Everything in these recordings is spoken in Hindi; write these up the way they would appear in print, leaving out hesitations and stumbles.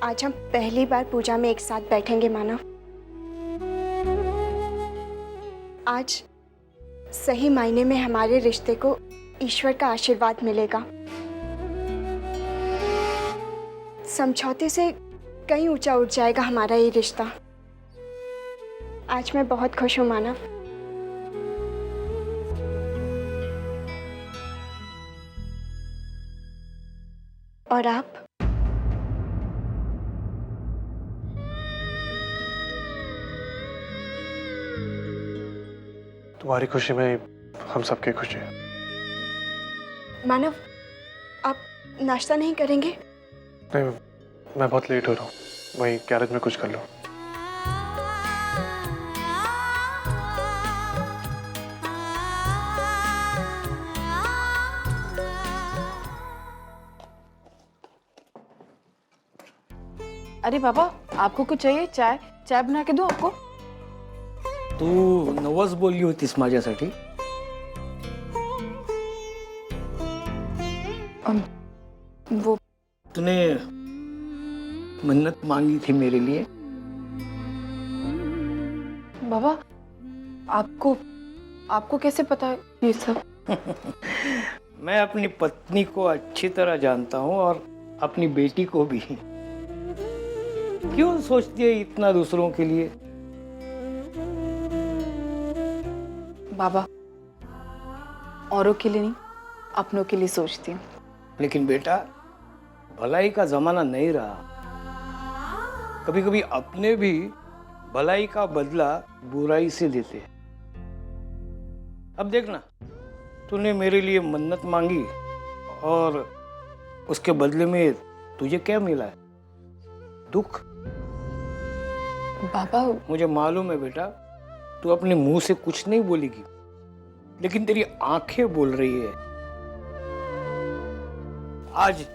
आज हम पहली बार पूजा में एक साथ बैठेंगे मानव। आज सही मायने में हमारे रिश्ते को ईश्वर का आशीर्वाद मिलेगा। समझौते से कहीं ऊंचा उठ जाएगा हमारा ये रिश्ता। आज मैं बहुत खुश हूँ मानव। और आप? तुम्हारी खुशी में हम सबकी खुशी है। मानव, आप नाश्ता नहीं करेंगे? नहीं, मैं बहुत लेट हो रहा हूँ, वहीं गैरेज में कुछ कर लो। अरे बाबा, आपको कुछ चाहिए? चाय चाय बना के दूं आपको? तू नवस बोलली होतीस माझ्यासाठी. वो तूने मन्नत मांगी थी मेरे लिए. बाबा, आपको कैसे पता है ये सब? मैं अपनी पत्नी को अच्छी तरह जानता हूँ और अपनी बेटी को भी. क्यों सोचती है इतना दूसरों के लिए? बाबा, औरों के लिए नहीं, अपनों के लिए सोचती हूँ. लेकिन बेटा, भलाई का जमाना नहीं रहा. कभी कभी अपने भी भलाई का बदला बुराई से देते हैं. अब देखना, तूने मेरे लिए मन्नत मांगी और उसके बदले में तुझे क्या मिला है? दुख. बाबा, मुझे मालूम है बेटा, तू अपने मुंह से कुछ नहीं बोलेगी, लेकिन तेरी आंखें बोल रही है. आज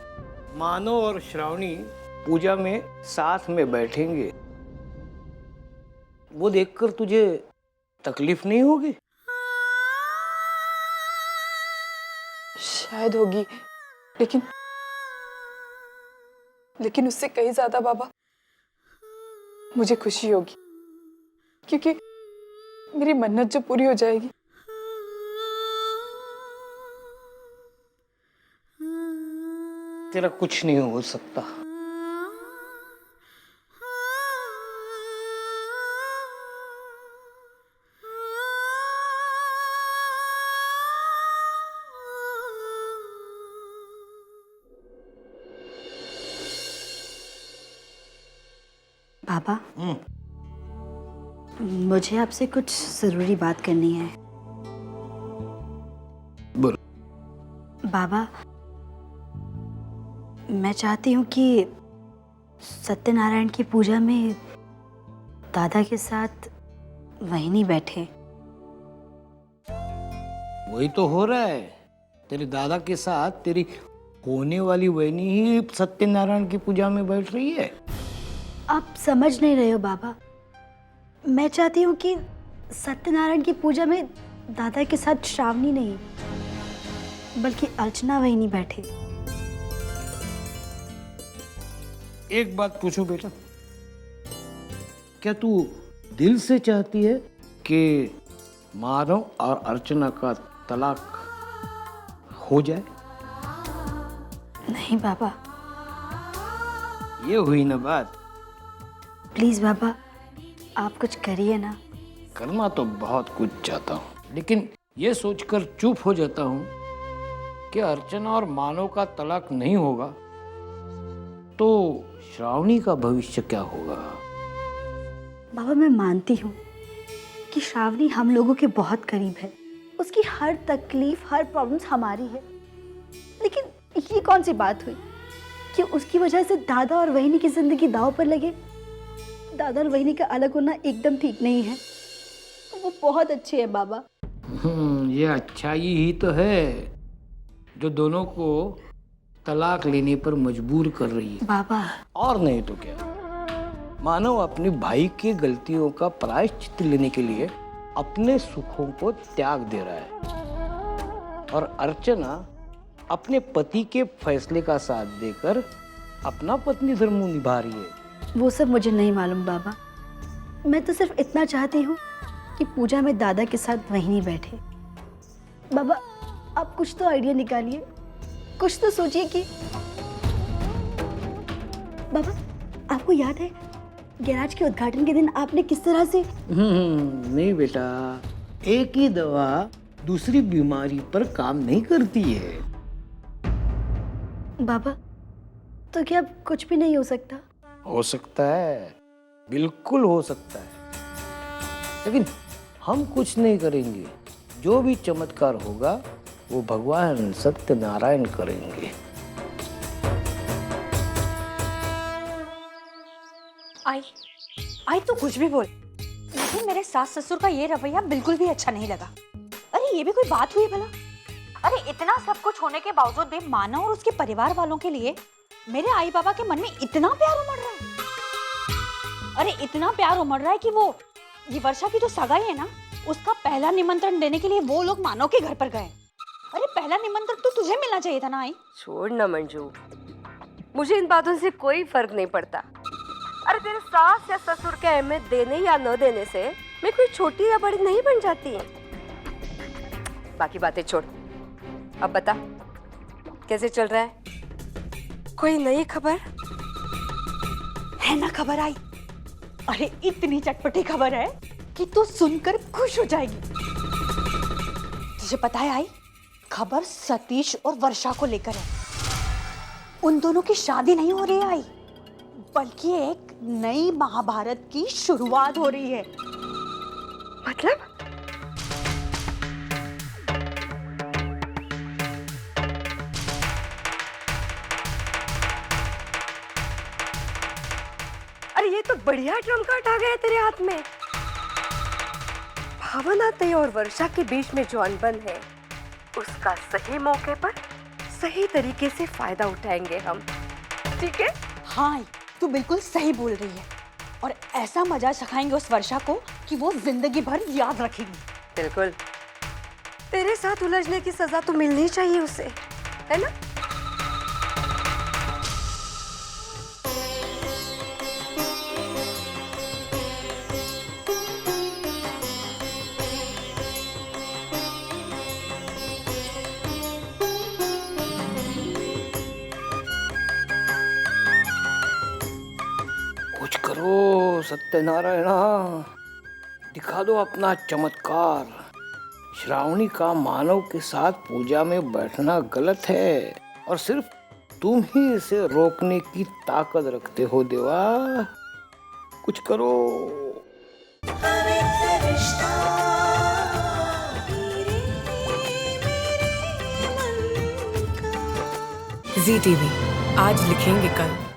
मानव और श्रावणी पूजा में साथ में बैठेंगे. वो देखकर तुझे तकलीफ नहीं होगी? शायद होगी, लेकिन उससे कहीं ज्यादा बाबा मुझे खुशी होगी, क्योंकि मेरी मन्नत जो पूरी हो जाएगी. तेरा कुछ नहीं हो सकता. पापा, मुझे आपसे कुछ जरूरी बात करनी है. बोल. बाबा, मैं चाहती हूँ कि सत्यनारायण की पूजा में दादा के साथ वहीं नहीं बैठे. वही तो हो रहा है. तेरे दादा के साथ तेरी होने वाली बहनी ही सत्यनारायण की पूजा में बैठ रही है. आप समझ नहीं रहे हो बाबा. मैं चाहती हूँ कि सत्यनारायण की पूजा में दादा के साथ श्रावणी नहीं, बल्कि अर्चना वहीं नहीं बैठे. एक बात पूछूं बेटा, क्या तू दिल से चाहती है कि मानव और अर्चना का तलाक हो जाए? नहीं बाबा. ये हुई ना बात. प्लीज बाबा, आप कुछ करिए ना. करना तो बहुत कुछ चाहता हूँ, लेकिन ये सोचकर चुप हो जाता हूँ कि अर्चना और मानव का तलाक नहीं होगा तो श्रावणी का भविष्य क्या होगा? बाबा, मैं मानती हूँ कि श्रावणी हम लोगों के बहुत करीब है. उसकी हर तकलीफ, हर प्रॉब्लम्स हमारी है. लेकिन ये कौन सी बात हुई कि उसकी वजह से दादा और वहिनी की जिंदगी दांव पर लगे? दादा और वहिनी का अलग होना एकदम ठीक नहीं है. वो बहुत अच्छे हैं बाबा. ये अच्छाई ही तो है जो दोनों को तलाक लेने पर मजबूर कर रही है. बाबा, और नहीं तो क्या. मानव अपने भाई की गलतियों का प्रायश्चित लेने के लिए अपने सुखों को त्याग दे रहा है, और अर्चना अपने पति के फैसले का साथ देकर अपना पत्नी धर्म निभा रही है। वो सब मुझे नहीं मालूम बाबा। मैं तो सिर्फ इतना चाहती हूँ कि पूजा में दादा के साथ वहीं नहीं बैठे। बाबा आप कुछ तो आइडिया निकालिए, कुछ तो सोचिए कि बाबा आपको याद है गैराज के उद्घाटन के दिन आपने किस तरह से नहीं बेटा, एक ही दवा दूसरी बीमारी पर काम नहीं करती है। बाबा तो क्या अब कुछ भी नहीं हो सकता? हो सकता है, बिल्कुल हो सकता है, लेकिन हम कुछ नहीं करेंगे। जो भी चमत्कार होगा वो भगवान सत्यनारायण करेंगे। आई तो कुछ भी बोल, लेकिन मेरे सास ससुर का ये रवैया बिल्कुल भी अच्छा नहीं लगा। अरे ये भी कोई बात हुई भला? अरे इतना सब कुछ होने के बावजूद भी माना और उसके परिवार वालों के लिए मेरे आई बाबा के मन में इतना प्यार उमड़ रहा है। अरे इतना प्यार उमड़ रहा है कि वो ये वर्षा की जो सगाई है ना, उसका पहला निमंत्रण देने के लिए वो लोग मानो के घर पर गए। अरे पहला निमंत्रण तो तुझे मिलना चाहिए था ना। आई छोड़ ना मंजू, मुझे इन बातों से कोई फर्क नहीं पड़ता। अरे तेरे सास या ससुर के अहमियत देने या न देने से मैं कोई छोटी या बड़ी नहीं बन जाती। बाकी बातें छोड़, अब बता कैसे चल रहा है? कोई नई खबर है ना? खबर आई, अरे इतनी चटपटी खबर है कि तू सुनकर खुश हो जाएगी। तुझे पता है आई, खबर सतीश और वर्षा को लेकर है। उन दोनों की शादी नहीं हो रही है आई, बल्कि एक नई महाभारत की शुरुआत हो रही है। मतलब? अरे ये तो बढ़िया ट्रम्प कार्ड आ गया तेरे हाथ में। भावना तय और वर्षा के बीच में जो अनबन है, उसका सही मौके पर सही तरीके से फायदा उठाएंगे हम, ठीक है? हाँ आई, तू बिल्कुल सही बोल रही है, और ऐसा मजा सिखाएंगे उस वर्षा को कि वो जिंदगी भर याद रखेगी। बिल्कुल, तेरे साथ उलझने की सजा तो मिलनी चाहिए उसे, है ना? कुछ करो सत्यनारायणा, दिखा दो अपना चमत्कार। श्रावणी का मानव के साथ पूजा में बैठना गलत है, और सिर्फ तुम ही इसे रोकने की ताकत रखते हो देवा। कुछ करो। ZTV, आज लिखेंगे कल।